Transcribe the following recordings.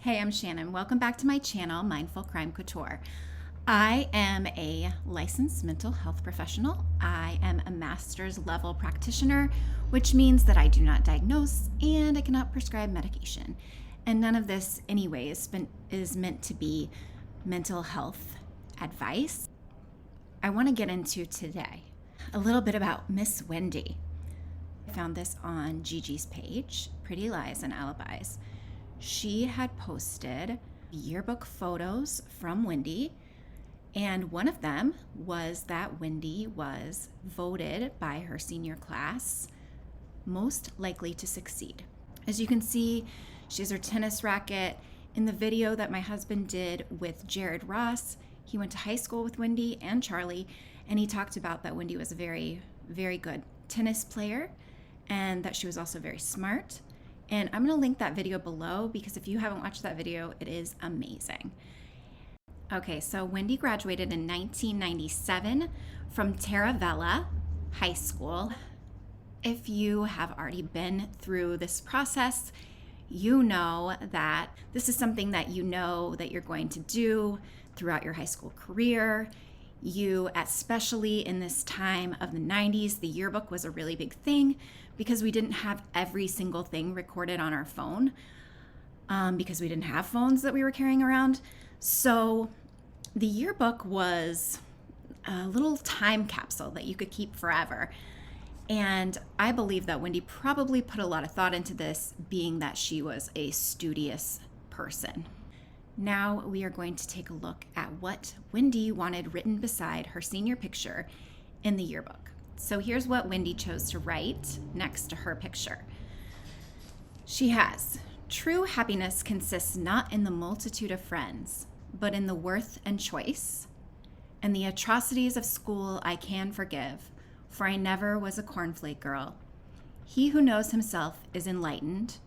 Hey, I'm Shannon. Welcome back to my channel, Mindful Crime Couture. I am a licensed mental health professional. I am a master's level practitioner, which means that I do not diagnose and I cannot prescribe medication. And none of this, anyways, is meant to be mental health advice. I want to get into today a little bit about Miss Wendi. I found this on Gigi's page, Pretty Lies and Alibis. She had posted yearbook photos from Wendi, and one of them was that Wendi was voted by her senior class most likely to succeed. As you can see, she has her tennis racket. In the video that my husband did with Jared Ross, he went to high school with Wendi and Charlie, and he talked about that Wendi was a very, very good tennis player and that she was also very smart. And I'm going to link that video below because if you haven't watched that video, it is amazing. Okay, so Wendi graduated in 1997 from Taravella High School. If you have already been through this process, you know that this is something that you know that you're going to do throughout your high school career. You, especially in this time of the 90s, the yearbook was a really big thing because we didn't have every single thing recorded on our phone because we didn't have phones that we were carrying around. So the yearbook was a little time capsule that you could keep forever. And I believe that Wendi probably put a lot of thought into this, being that she was a studious person. Now we are going to take a look at what Wendi wanted written beside her senior picture in the yearbook. So here's what Wendi chose to write next to her picture. She has, "True happiness consists not in the multitude of friends, but in the worth and choice. And the atrocities of school I can forgive, for I never was a cornflake girl. He who knows himself is enlightened.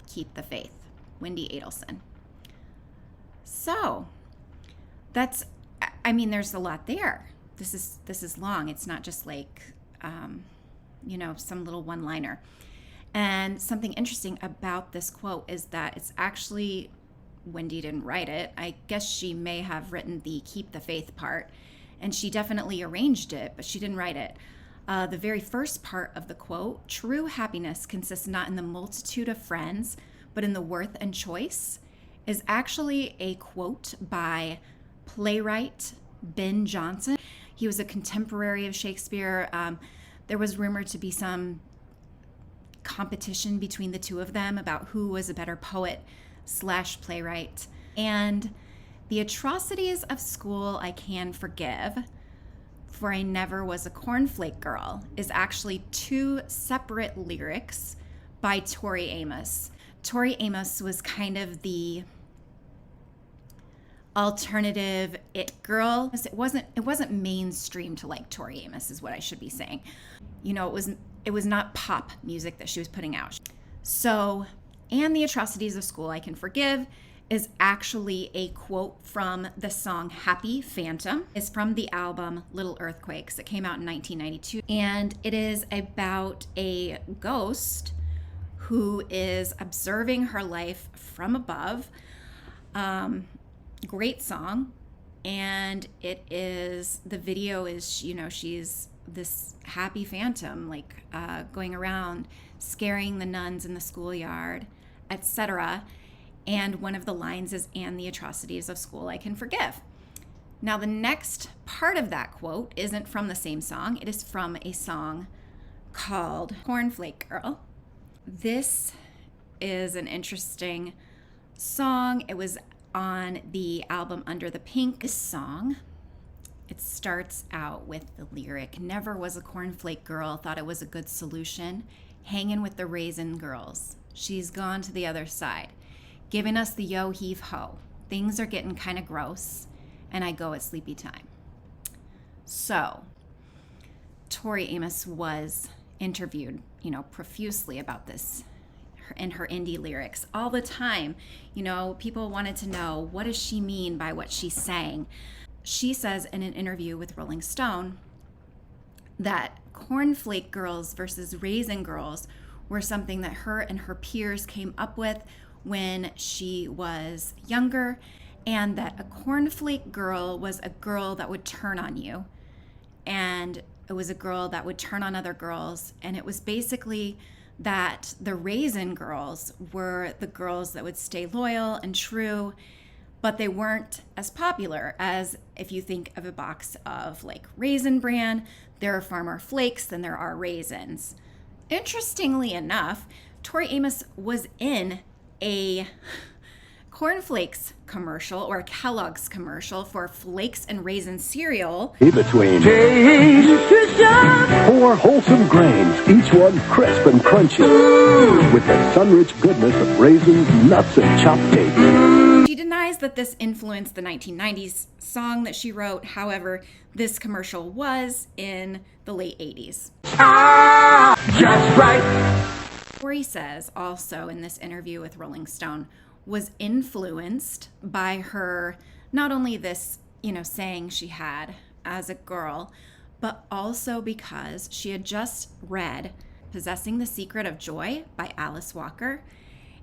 Keep the faith." Wendi Adelson. So that's, there's a lot there. This is long. It's not just like, some little one-liner. And something interesting about this quote is that it's actually, Wendi didn't write it. I guess she may have written the keep the faith part, and she definitely arranged it, but she didn't write it. The very first part of the quote, "True happiness consists not in the multitude of friends, but in the worth and choice," is actually a quote by playwright Ben Jonson. He was a contemporary of Shakespeare. There was rumored to be some competition between the two of them about who was a better poet / playwright. And the atrocities of school I can forgive, for I never was a cornflake girl, is actually two separate lyrics by Tori Amos. Tori Amos was kind of the alternative it girl. It wasn't mainstream to like Tori Amos, is what I should be saying. It was not pop music that she was putting out. So, "And the atrocities of school I can forgive" is actually a quote from the song Happy Phantom. It's from the album Little Earthquakes. It came out in 1992. And it is about a ghost who is observing her life from above. Great song. And the video is, she's this happy phantom, going around scaring the nuns in the schoolyard, etc. And one of the lines is, "And the atrocities of school I can forgive." Now, the next part of that quote isn't from the same song. It is from a song called Cornflake Girl. This is an interesting song. It was on the album Under the Pink. This song, it starts out with the lyric, "Never was a cornflake girl, thought it was a good solution, hanging with the raisin girls. She's gone to the other side, giving us the yo heave ho. Things are getting kind of gross, and I go at sleepy time." So Tori Amos was interviewed, profusely about this in her indie lyrics all the time. People wanted to know, what does she mean by what she's saying? She says in an interview with Rolling Stone that cornflake girls versus raisin girls were something that her and her peers came up with when she was younger, and that a cornflake girl was a girl that would turn on you, and it was a girl that would turn on other girls, and it was basically that the raisin girls were the girls that would stay loyal and true, but they weren't as popular as if you think of a box of like Raisin Bran, there are far more flakes than there are raisins. Interestingly enough, Tori Amos was in a cornflakes commercial or a Kellogg's commercial for flakes and raisin cereal. Between four wholesome grains, each one crisp and crunchy, with the sun-rich goodness of raisins, nuts, and chopped dates. She denies that this influenced the 1990s song that she wrote. However, this commercial was in the late 80s. Just right. Tori says also in this interview with Rolling Stone was influenced by her, not only this, saying she had as a girl, but also because she had just read Possessing the Secret of Joy by Alice Walker,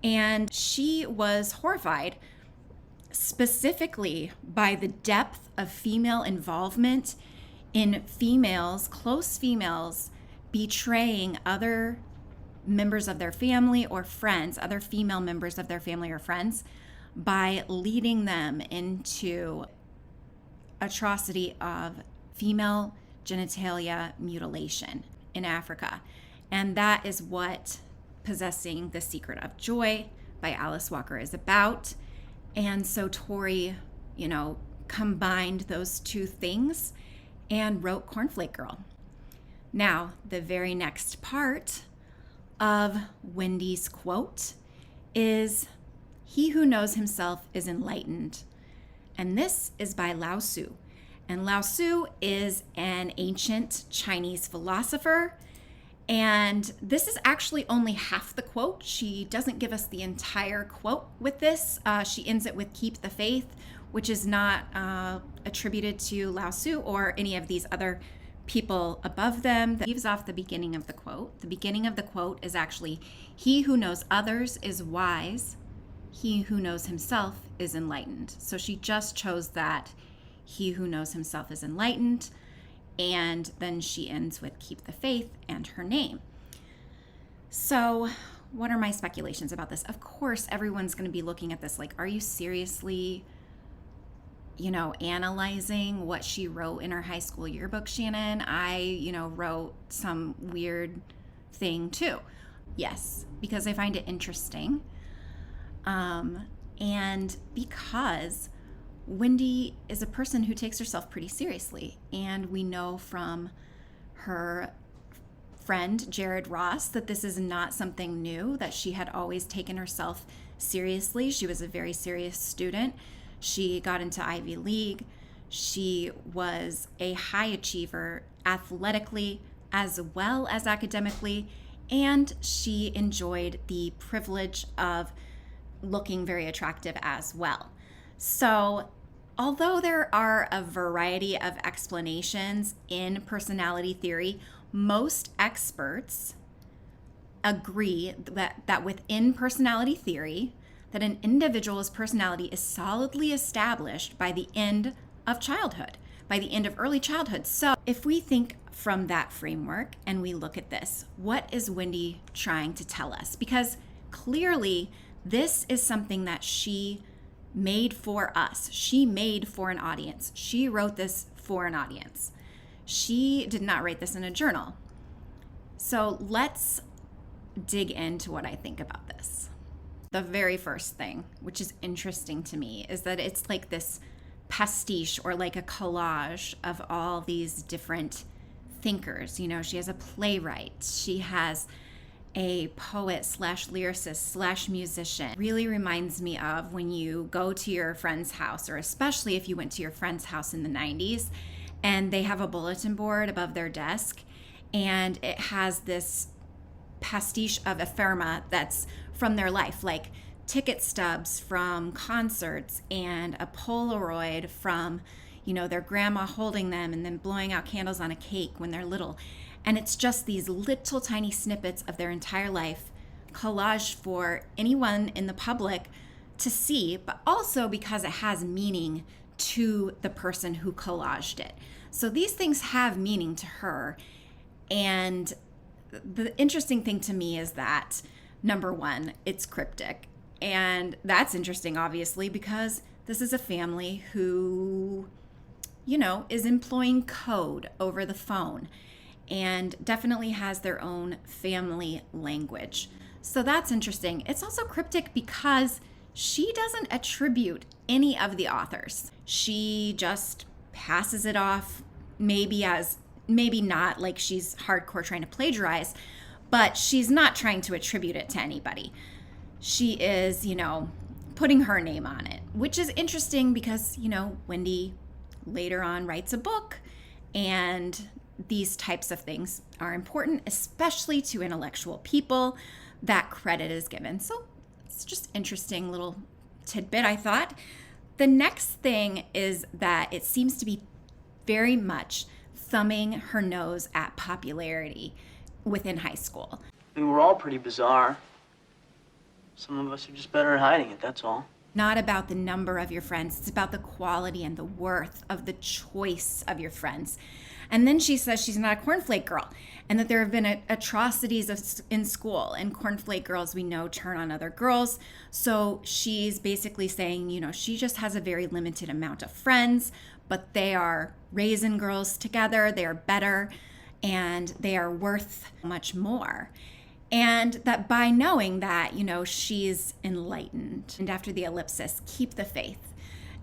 and she was horrified specifically by the depth of female involvement in close females betraying other members of their family or friends, other female members of their family or friends, by leading them into atrocity of female genitalia mutilation in Africa. And that is what Possessing the Secret of Joy by Alice Walker is about. And so Tori, combined those two things and wrote Cornflake Girl. Now, the very next part of Wendy's quote is, "He who knows himself is enlightened." And this is by Lao Tzu. And Lao Tzu is an ancient Chinese philosopher. And this is actually only half the quote. She doesn't give us the entire quote with this. She ends it with "keep the faith," which is not attributed to Lao Tzu or any of these other people above them. That leaves off the beginning of the quote. The beginning of the quote is actually, "He who knows others is wise. He who knows himself is enlightened." So she just chose that, "He who knows himself is enlightened." And then she ends with "keep the faith" and her name. So what are my speculations about this? Of course, everyone's going to be looking at this like, are you seriously, analyzing what she wrote in her high school yearbook, Shannon? I, wrote some weird thing too. Yes, because I find it interesting. And because Wendi is a person who takes herself pretty seriously. And we know from her friend, Jared Ross, that this is not something new, that she had always taken herself seriously. She was a very serious student. She got into Ivy League. She was a high achiever athletically as well as academically. And she enjoyed the privilege of looking very attractive as well. So although there are a variety of explanations in personality theory, most experts agree that within personality theory, that an individual's personality is solidly established by the end of childhood, by the end of early childhood. So if we think from that framework and we look at this, what is Wendi trying to tell us? Because clearly this is something that she made for us. She made for an audience. She wrote this for an audience. She did not write this in a journal. So let's dig into what I think about this. The very first thing, which is interesting to me, is that it's like this pastiche or like a collage of all these different thinkers. She has a playwright. She has a poet / lyricist / musician. Really reminds me of when you go to your friend's house, or especially if you went to your friend's house in the 90s, and they have a bulletin board above their desk, and it has this pastiche of ephemera that's from their life, like ticket stubs from concerts and a Polaroid from, their grandma holding them and then blowing out candles on a cake when they're little. And it's just these little tiny snippets of their entire life collage for anyone in the public to see, but also because it has meaning to the person who collaged it. So these things have meaning to her. And the interesting thing to me is that, number one, it's cryptic. And that's interesting, obviously, because this is a family who, is employing code over the phone and definitely has their own family language. So that's interesting. It's also cryptic because she doesn't attribute any of the authors. She just passes it off, maybe not like she's hardcore trying to plagiarize, but she's not trying to attribute it to anybody. She is, putting her name on it, which is interesting because, Wendi later on writes a book, and these types of things are important, especially to intellectual people. That credit is given. So it's just interesting little tidbit, I thought. The next thing is that it seems to be very much thumbing her nose at popularity within high school. I mean, we're all pretty bizarre. Some of us are just better at hiding it, that's all. Not about the number of your friends. It's about the quality and the worth of the choice of your friends. And then she says she's not a cornflake girl and that there have been atrocities in school, and cornflake girls we know turn on other girls. So she's basically saying, she just has a very limited amount of friends, but they are raisin girls together. They are better and they are worth much more. And that by knowing that, she's enlightened. And after the ellipsis, keep the faith.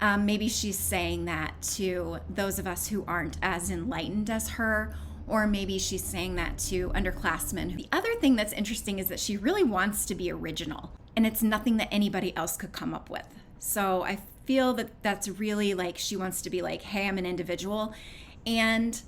Maybe she's saying that to those of us who aren't as enlightened as her, or maybe she's saying that to underclassmen. The other thing that's interesting is that she really wants to be original, and it's nothing that anybody else could come up with. So I feel that that's really like she wants to be like, hey, I'm an individual. And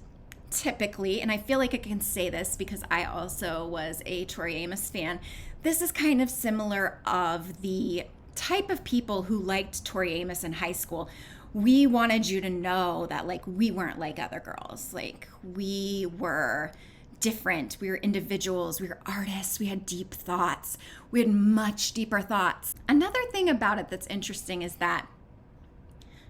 typically, and I feel like I can say this because I also was a Tori Amos fan, this is kind of similar of the type of people who liked Tori Amos in high school. We wanted you to know that we weren't like other girls. We were different. We were individuals. We were artists. We had deep thoughts. We had much deeper thoughts. Another thing about it that's interesting is that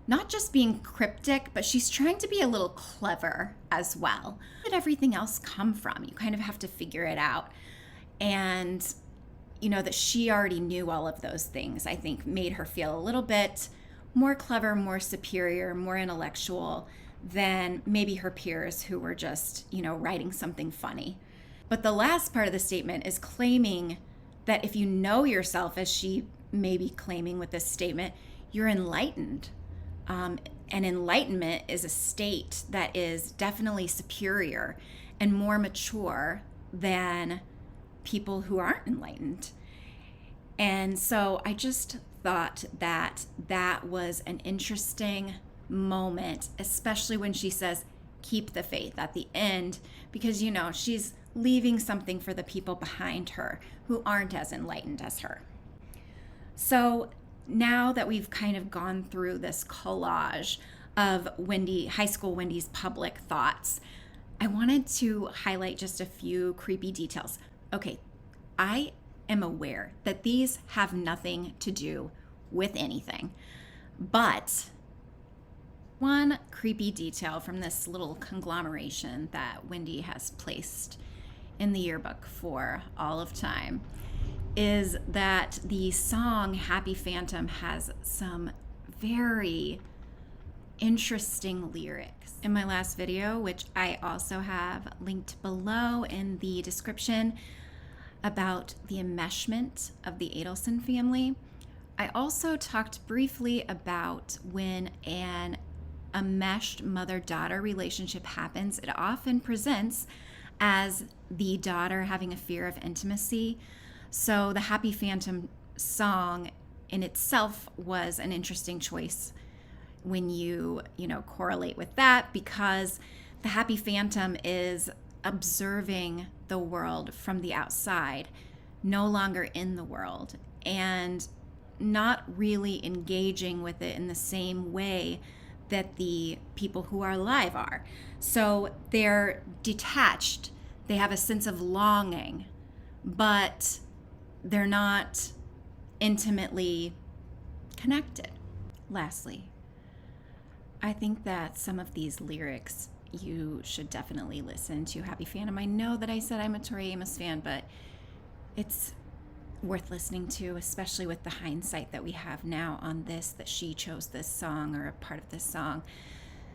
not just being cryptic, but she's trying to be a little clever as well. Where did everything else come from? You kind of have to figure it out. And that she already knew all of those things, I think made her feel a little bit more clever, more superior, more intellectual than maybe her peers who were just, writing something funny. But the last part of the statement is claiming that if you know yourself, as she may be claiming with this statement, you're enlightened. And enlightenment is a state that is definitely superior and more mature than people who aren't enlightened. And so I just thought that that was an interesting moment, especially when she says, keep the faith at the end, because, she's leaving something for the people behind her who aren't as enlightened as her. So now that we've kind of gone through this collage of high school Wendy's public thoughts, I wanted to highlight just a few creepy details. Okay, I am aware that these have nothing to do with anything, but one creepy detail from this little conglomeration that Wendi has placed in the yearbook for all of time is that the song Happy Phantom has some very interesting lyrics. In my last video, which I also have linked below in the description, about the enmeshment of the Adelson family, I also talked briefly about when an enmeshed mother-daughter relationship happens, it often presents as the daughter having a fear of intimacy. So the Happy Phantom song in itself was an interesting choice when you correlate with that, because the Happy Phantom is observing the world from the outside, no longer in the world, and not really engaging with it in the same way that the people who are alive are. So they're detached, they have a sense of longing, but they're not intimately connected. Lastly, I think that some of these lyrics you should definitely listen to. Happy Phantom, I know that I said I'm a Tori Amos fan, but it's worth listening to, especially with the hindsight that we have now on this, that she chose this song or a part of this song.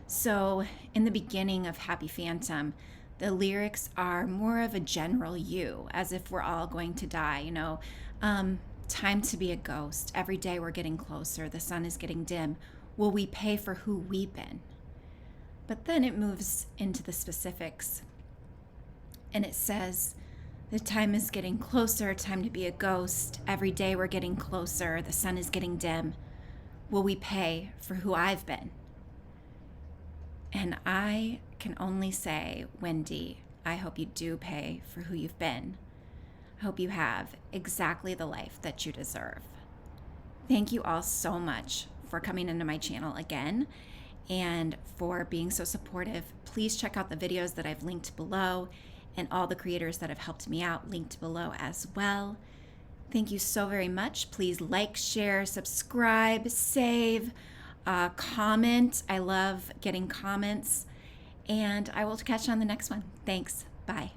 So in the beginning of Happy Phantom, the lyrics are more of a general you, as if we're all going to die, you know. Time to be a ghost. Every day we're getting closer. The sun is getting dim. Will we pay for who we've been? But then it moves into the specifics. And it says, the time is getting closer. Time to be a ghost. Every day we're getting closer. The sun is getting dim. Will we pay for who I've been? And I can only say, Wendy, I hope you do pay for who you've been. I hope you have exactly the life that you deserve. Thank you all so much for coming into my channel again and for being so supportive. Please check out the videos that I've linked below and all the creators that have helped me out linked below as well. Thank you so very much. Please like, share, subscribe, save, comment. I love getting comments, and I will catch you on the next one. Thanks. Bye.